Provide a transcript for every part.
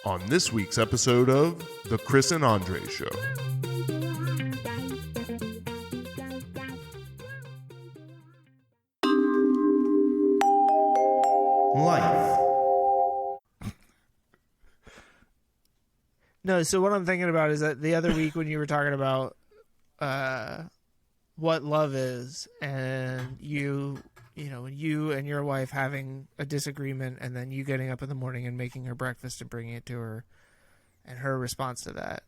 on this week's episode of The Chris and Andre Show. Life. No, so what I'm thinking about is that the other week when you were talking about what love is, and you and your wife having a disagreement, and then you getting up in the morning and making her breakfast and bringing it to her, and her response to that.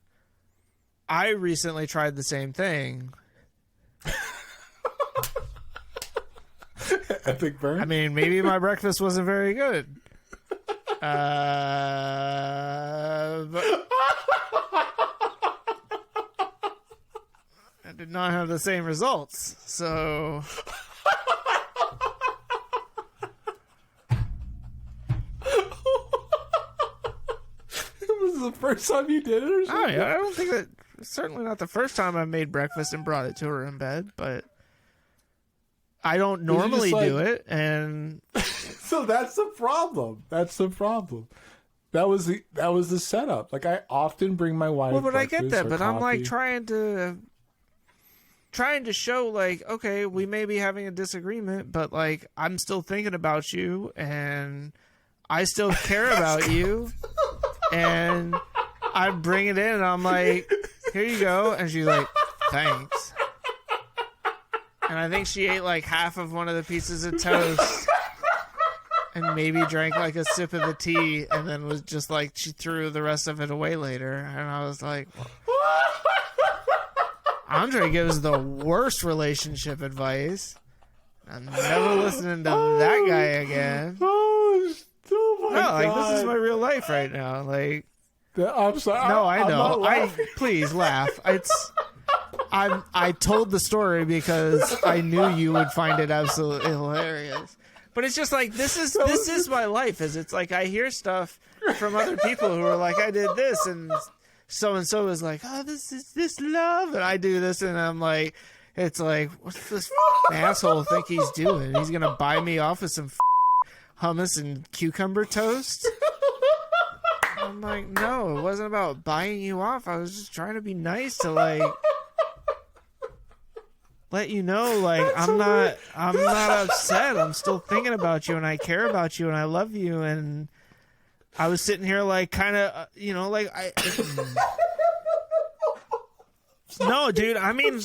I recently tried the same thing. Epic burn? I mean, maybe my breakfast wasn't very good. But I did not have the same results. So Was it the first time you did it or something? I don't think that, certainly not the first time I made breakfast and brought it to her in bed, but I don't normally do it, and So that's the problem. That was the setup. Like, I often bring my wife. well, but I get that, breakfast or but I'm like coffee. trying to show, like, okay, we may be having a disagreement, but like I'm still thinking about you, and I still care about you, and I bring it in, and I'm like, here you go, and she's like, thanks. And I think she ate like half of one of the pieces of toast and maybe drank like a sip of the tea, and then was just like, she threw the rest of it away later. And I was like, Andre gives the worst relationship advice. I'm never listening to that guy again. Oh my No, God. like, this is my real life right now. Like, I'm sorry. no, I I'm know. not laughing. Please laugh. I told the story because I knew you would find it absolutely hilarious. But it's just like, this is my life. It's like I hear stuff from other people who are like, I did this, and so is like, oh, this is this love, and I do this, and I'm like, it's like, what's this asshole think he's doing? He's gonna buy me off with some hummus and cucumber toast? I'm like, no, it wasn't about buying you off. I was just trying to be nice to, like, let you know, like, I'm not upset. I'm still thinking about you, and I care about you, and I love you. And I was sitting here, like, kind of, like, no, dude. I mean,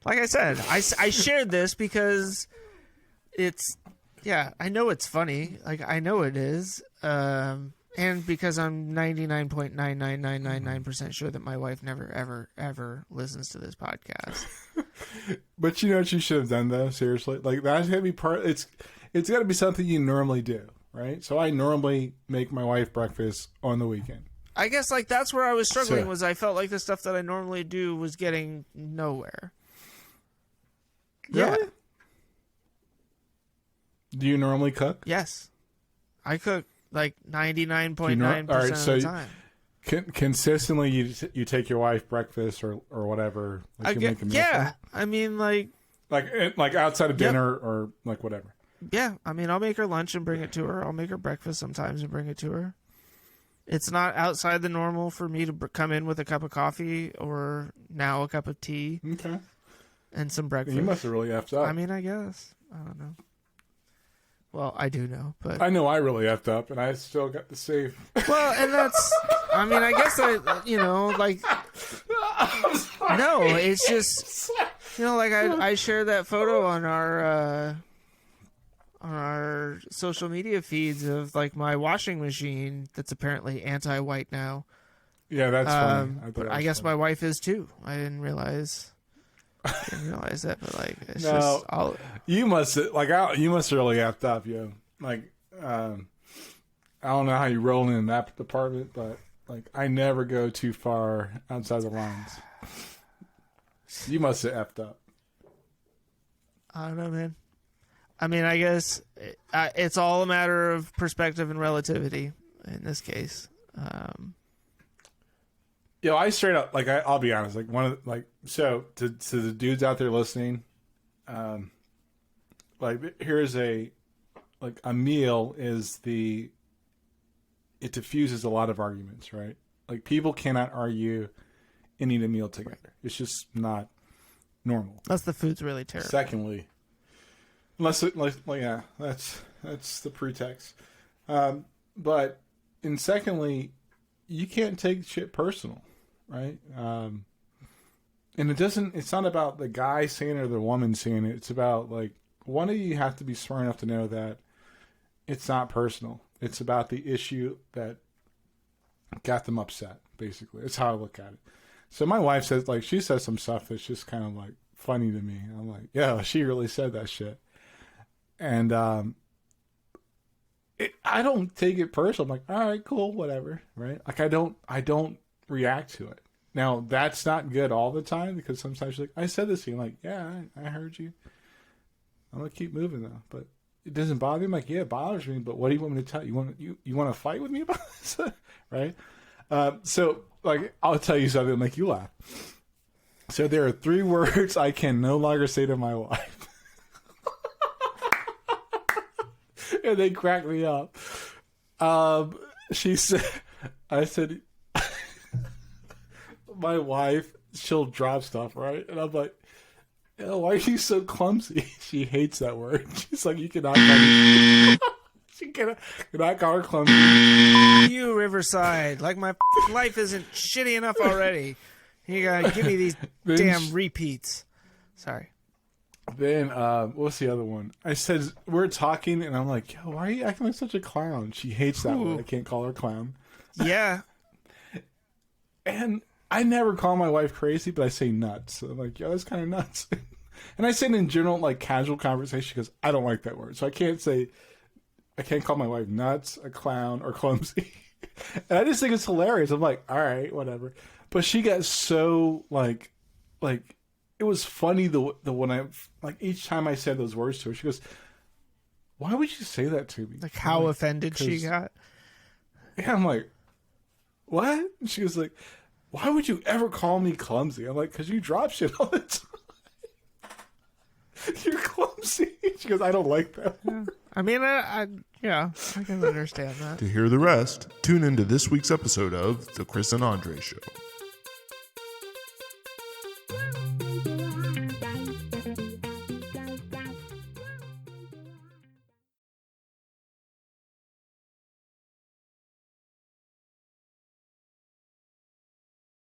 like I said, I shared this because it's, yeah, I know it's funny. Like, I know it is. And because I'm 99.99999% sure that my wife never, ever, ever listens to this podcast. But you know what you should have done, though? Seriously, like, that's gonna be part. It's got to be something you normally do, right? So I normally make my wife breakfast on the weekend. I guess, like, that's where I was struggling. So- was I felt like the stuff that I normally do was getting nowhere. Yeah. Really? Do you normally cook? Yes. I cook like 99.9% All right, of so the time. Consistently, you take your wife breakfast or whatever. Like, you make a meal for Yeah. her? I mean, like, like outside of dinner or like whatever. yeah. I mean, I'll make her lunch and bring it to her. I'll make her breakfast sometimes and bring it to her. It's not outside the normal for me to come in with a cup of coffee or now a cup of tea Okay. and some breakfast. You must have really effed up. I mean, I guess. I don't know. Well, I do know, but I know I really effed up, and I still got the save. well, and that's. I mean, I guess like. No, it's just, like I shared that photo on our social media feeds of, like, my washing machine that's apparently anti-white now. Yeah, that's funny. But I guess my wife is too. I didn't realize that, but, like, it's No. just all. You must you must have really effed up, yo. Like, I don't know how you roll in that department, but, like, I never go too far outside the lines. You must have effed up. I don't know, man. I mean, I guess it's all a matter of perspective and relativity in this case. I straight up, like, I'll be honest, like, so to the dudes out there listening, like, here's a meal is it diffuses a lot of arguments, right? Like people cannot argue and eat a meal together. It's just not normal. Unless the food's really terrible. Secondly, that's the pretext. But secondly, you can't take shit personal, right? And it's not about the guy saying it or the woman saying it. It's about like one of you have to be smart enough to know that it's not personal. It's about the issue that got them upset, basically. That's how I look at it. So my wife says, like, she says some stuff that's just kind of like funny to me. I'm like, yeah, she really said that shit. And I don't take it personal. I'm like, all right, cool, whatever, right? Like I don't react to it. Now that's not good all the time because sometimes you're like, I said this to you. I'm like, yeah, I heard you. I'm gonna keep moving though, but it doesn't bother me. I'm like, yeah, it bothers me, but what do you want me to tell you? You want to fight with me about this, right? So like, I'll tell you something that'll make you laugh. So there are 3 words I can no longer say to my wife. And they crack me up. She said, I said, my wife, she'll drop stuff, right? And I'm like, why are you so clumsy? She hates that word. She's like, you cannot call me. She cannot call her clumsy. You, Riverside. Like my life isn't shitty enough already. You gotta give me these damn repeats. Sorry. Then, what's the other one? I said, we're talking, and I'm like, yo, why are you acting like such a clown? She hates that word. I can't call her clown. Yeah. And I never call my wife crazy, but I say nuts. So I'm like, yo, that's kind of nuts. And I say it in general, like casual conversation, because I don't like that word. So I can't call my wife nuts, a clown, or clumsy. And I just think it's hilarious. I'm like, all right, whatever. But she got so like it was funny the when I like each time I said those words to her, she goes, "Why would you say that to me?" Like how offended she got. Yeah, I'm like, what? And she was like, "Why would you ever call me clumsy?" I'm like, "Cause you drop shit all the time. You're clumsy." She goes, "I don't like that." Yeah. I mean, I can understand that. To hear the rest, tune into this week's episode of The Chris and Andre Show.